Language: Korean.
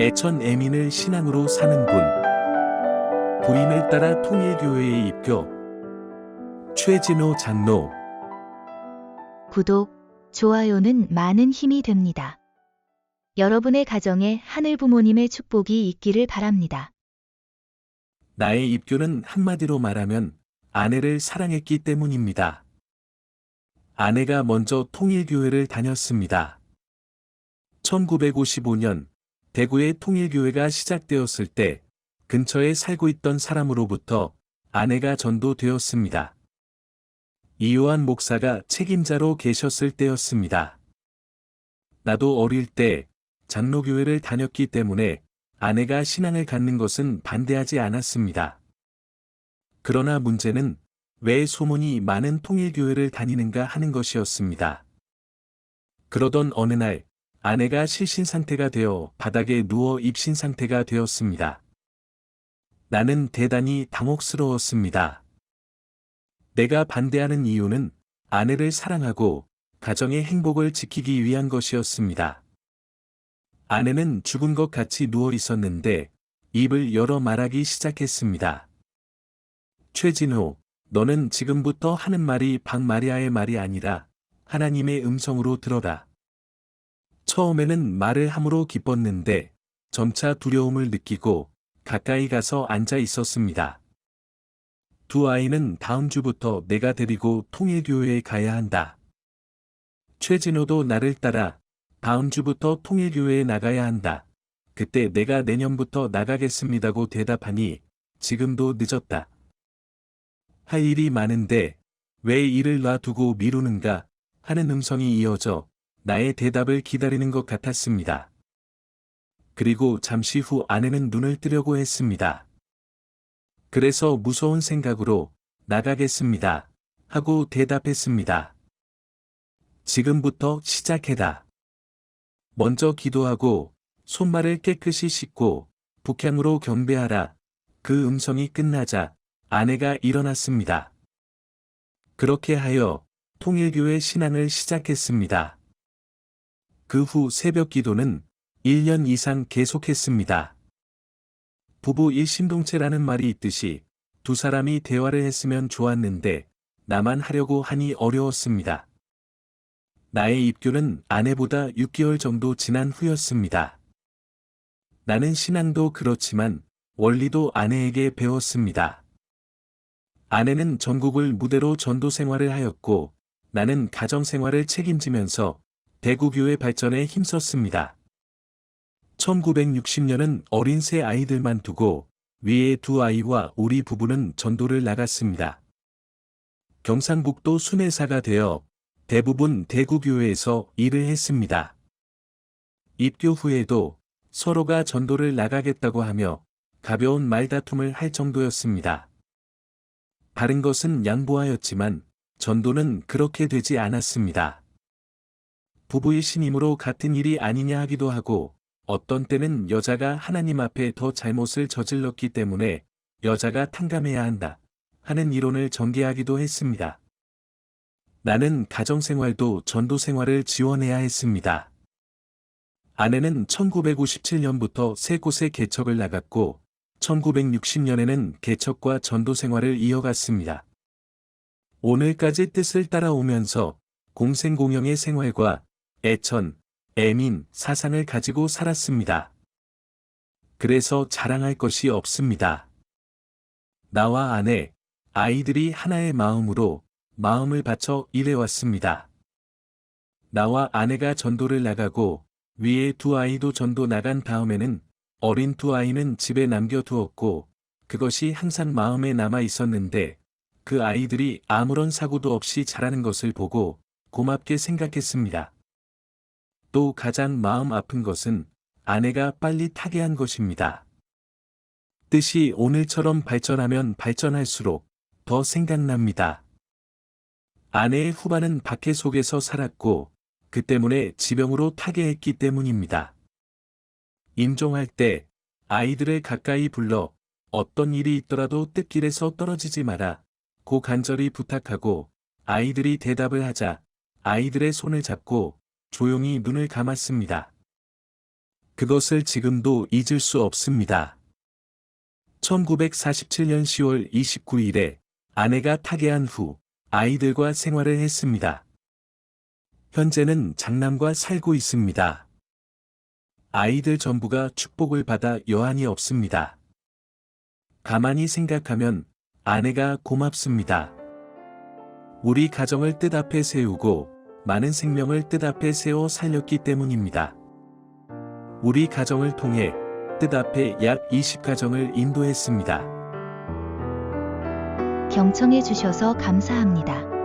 애천 애민을 신앙으로 사는 분. 부인을 따라 통일교회에 입교. 최진호 장로. 구독, 좋아요는 많은 힘이 됩니다. 여러분의 가정에 하늘 부모님의 축복이 있기를 바랍니다. 나의 입교는 한마디로 말하면 아내를 사랑했기 때문입니다. 아내가 먼저 통일교회를 다녔습니다. 1955년 대구의 통일교회가 시작되었을 때 근처에 살고 있던 사람으로부터 아내가 전도되었습니다. 이요한 목사가 책임자로 계셨을 때였습니다. 나도 어릴 때 장로교회를 다녔기 때문에 아내가 신앙을 갖는 것은 반대하지 않았습니다. 그러나 문제는 왜 소문이 많은 통일교회를 다니는가 하는 것이었습니다. 그러던 어느 날 아내가 실신상태가 되어 바닥에 누워 입신상태가 되었습니다. 나는 대단히 당혹스러웠습니다. 내가 반대하는 이유는 아내를 사랑하고 가정의 행복을 지키기 위한 것이었습니다. 아내는 죽은 것 같이 누워 있었는데 입을 열어 말하기 시작했습니다. 최진호, 너는 지금부터 하는 말이 박마리아의 말이 아니라 하나님의 음성으로 들어라. 처음에는 말을 함으로 기뻤는데 점차 두려움을 느끼고 가까이 가서 앉아 있었습니다. 두 아이는 다음 주부터 내가 데리고 통일교회에 가야 한다. 최진호도 나를 따라 다음 주부터 통일교회에 나가야 한다. 그때 내가 내년부터 나가겠습니다고 대답하니 지금도 늦었다. 할 일이 많은데 왜 일을 놔두고 미루는가 하는 음성이 이어져 나의 대답을 기다리는 것 같았습니다. 그리고 잠시 후 아내는 눈을 뜨려고 했습니다. 그래서 무서운 생각으로 나가겠습니다. 하고 대답했습니다. 지금부터 시작해라. 먼저 기도하고 손발을 깨끗이 씻고 북향으로 경배하라. 그 음성이 끝나자 아내가 일어났습니다. 그렇게 하여 통일교회 신앙을 시작했습니다. 그 후 새벽 기도는 1년 이상 계속했습니다. 부부 일심동체라는 말이 있듯이 두 사람이 대화를 했으면 좋았는데 나만 하려고 하니 어려웠습니다. 나의 입교는 아내보다 6개월 정도 지난 후였습니다. 나는 신앙도 그렇지만 원리도 아내에게 배웠습니다. 아내는 전국을 무대로 전도 생활을 하였고 나는 가정 생활을 책임지면서 대구교회 발전에 힘썼습니다. 1960년은 어린 세 아이들만 두고 위에 두 아이와 우리 부부는 전도를 나갔습니다. 경상북도 순회사가 되어 대부분 대구교회에서 일을 했습니다. 입교 후에도 서로가 전도를 나가겠다고 하며 가벼운 말다툼을 할 정도였습니다. 다른 것은 양보하였지만 전도는 그렇게 되지 않았습니다. 부부의 신임으로 같은 일이 아니냐 하기도 하고 어떤 때는 여자가 하나님 앞에 더 잘못을 저질렀기 때문에 여자가 탕감해야 한다 하는 이론을 전개하기도 했습니다. 나는 가정생활도 전도생활을 지원해야 했습니다. 아내는 1957년부터 세 곳의 개척을 나갔고 1960년에는 개척과 전도생활을 이어갔습니다. 오늘까지 뜻을 따라오면서 공생공영의 생활과 애천, 애민, 사상을 가지고 살았습니다. 그래서 자랑할 것이 없습니다. 나와 아내, 아이들이 하나의 마음으로 마음을 바쳐 일해왔습니다. 나와 아내가 전도를 나가고 위에 두 아이도 전도 나간 다음에는 어린 두 아이는 집에 남겨두었고 그것이 항상 마음에 남아 있었는데 그 아이들이 아무런 사고도 없이 자라는 것을 보고 고맙게 생각했습니다. 또 가장 마음 아픈 것은 아내가 빨리 타계한 것입니다. 뜻이 오늘처럼 발전하면 발전할수록 더 생각납니다. 아내의 후반은 박해 속에서 살았고 그 때문에 지병으로 타계했기 때문입니다. 임종할 때 아이들을 가까이 불러 어떤 일이 있더라도 뜰길에서 떨어지지 마라 고 간절히 부탁하고 아이들이 대답을 하자 아이들의 손을 잡고 조용히 눈을 감았습니다. 그것을 지금도 잊을 수 없습니다. 1947년 10월 29일에 아내가 타계한 후 아이들과 생활을 했습니다. 현재는 장남과 살고 있습니다. 아이들 전부가 축복을 받아 여한이 없습니다. 가만히 생각하면 아내가 고맙습니다. 우리 가정을 뜻 앞에 세우고 많은 생명을 뜻 앞에 세워 살렸기 때문입니다. 우리 가정을 통해 뜻 앞에 약 20가정을 인도했습니다. 경청해 주셔서 감사합니다.